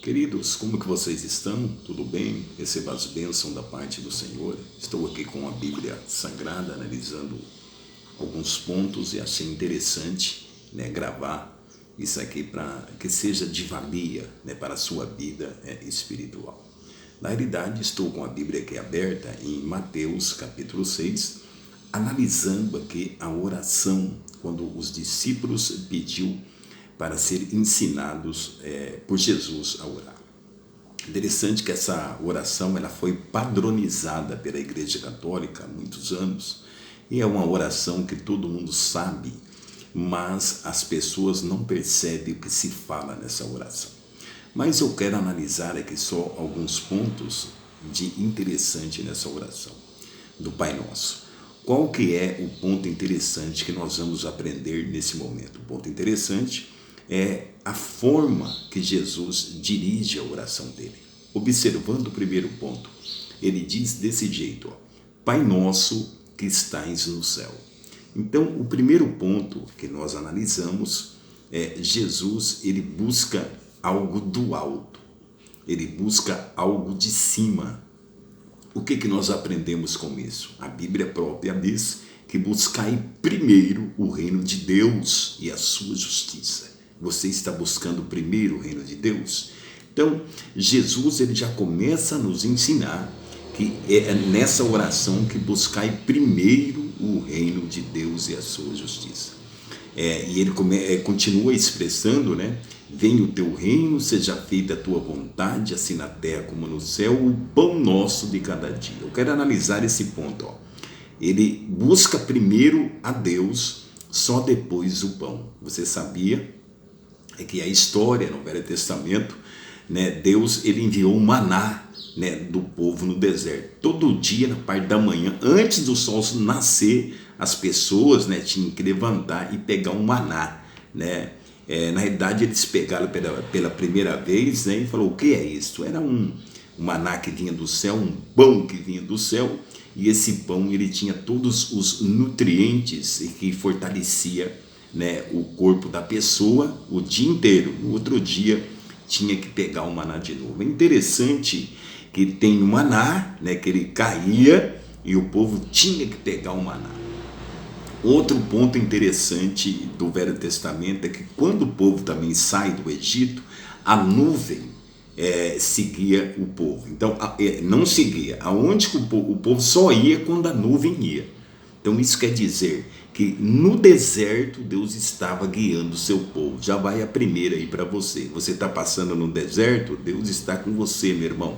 Queridos, como que vocês estão? Tudo bem? Receba as bênçãos da parte do Senhor. Estou aqui com a Bíblia Sagrada, analisando alguns pontos e achei interessante, gravar isso aqui para que seja de valia, para a sua vida espiritual. Na realidade, estou com a Bíblia aqui aberta em Mateus capítulo 6, analisando aqui a oração, quando os discípulos pediu para ser ensinados por Jesus a orar. Interessante que essa oração ela foi padronizada pela Igreja Católica há muitos anos, e é uma oração que todo mundo sabe, mas as pessoas não percebem o que se fala nessa oração. Mas eu quero analisar aqui só alguns pontos de interessante nessa oração do Pai Nosso. Qual que é o ponto interessante que nós vamos aprender nesse momento? O ponto interessante é a forma que Jesus dirige a oração dele. Observando o primeiro ponto, ele diz desse jeito, Pai Nosso que estais no céu. Então, o primeiro ponto que nós analisamos é Jesus, ele busca algo do alto, ele busca algo de cima. O que nós aprendemos com isso? A Bíblia própria diz que buscai primeiro o reino de Deus e a sua justiça. Você está buscando primeiro o reino de Deus? Então, Jesus ele já começa a nos ensinar que é nessa oração que buscai primeiro o reino de Deus e a sua justiça. E ele continua expressando, venha o teu reino, seja feita a tua vontade, assim na terra como no céu, o pão nosso de cada dia. Eu quero analisar esse ponto. Ele busca primeiro a Deus, só depois o pão. Você sabia que a história no Velho Testamento, Deus ele enviou um maná do povo no deserto. Todo dia, na parte da manhã, antes do sol nascer, as pessoas tinham que levantar e pegar um maná. Na realidade, eles pegaram pela primeira vez e falaram, o que é isso? Era um maná que vinha do céu, um pão que vinha do céu, e esse pão ele tinha todos os nutrientes que fortalecia o corpo da pessoa o dia inteiro. No outro dia tinha que pegar o maná de novo. É interessante que tem o maná, que ele caía e o povo tinha que pegar o maná. Outro ponto interessante do Velho Testamento é que quando o povo também sai do Egito, a nuvem seguia o povo. Então, não seguia. Aonde que o povo só ia quando a nuvem ia. Então, isso quer dizer que no deserto Deus estava guiando o seu povo. Já vai a primeira aí para você. Você está passando no deserto, Deus está com você, meu irmão.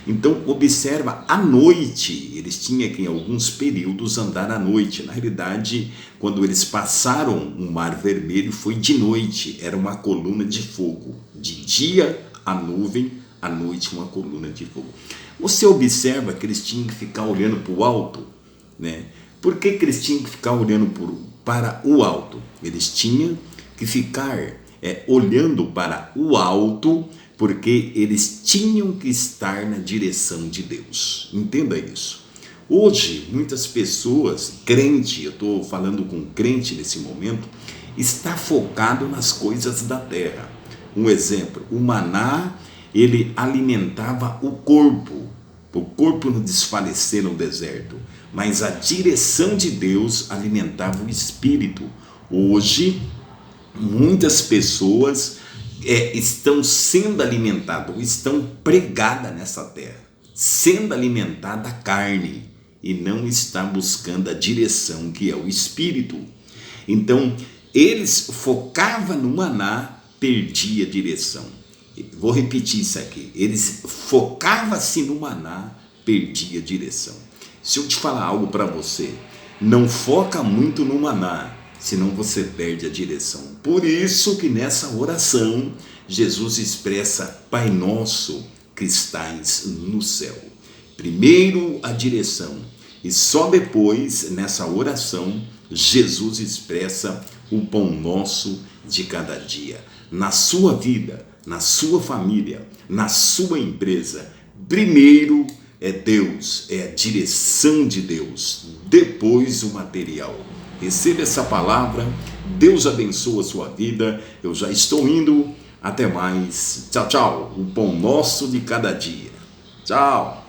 Então, observa, à noite, eles tinham que em alguns períodos andar à noite. Na realidade, quando eles passaram o Mar Vermelho, foi de noite, era uma coluna de fogo. De dia, a nuvem, à noite, uma coluna de fogo. Você observa que eles tinham que ficar olhando para o alto, Por que eles tinham que ficar olhando para o alto? Eles tinham que ficar olhando para o alto, porque eles tinham que estar na direção de Deus. Entenda isso. Hoje, muitas pessoas, crente, eu estou falando com crente nesse momento, está focado nas coisas da terra. Um exemplo, o maná, ele alimentava o corpo não desfalecer no deserto, mas a direção de Deus alimentava o espírito. Hoje, muitas pessoas estão sendo alimentadas, estão pregadas nessa terra, sendo alimentada a carne, e não está buscando a direção que é o espírito. Então, eles focavam no maná, perdia a direção. Vou repetir isso aqui, eles focavam-se no maná, perdia a direção. Se eu te falar algo para você, não foca muito no maná, senão você perde a direção. Por isso que nessa oração, Jesus expressa, Pai Nosso que estais no céu. Primeiro a direção, e só depois, nessa oração, Jesus expressa o pão nosso de cada dia. Na sua vida, na sua família, na sua empresa, primeiro é Deus, é a direção de Deus, depois o material. Receba essa palavra, Deus abençoe a sua vida. Eu já estou indo, Até mais. Tchau, tchau. O pão nosso de cada dia. Tchau.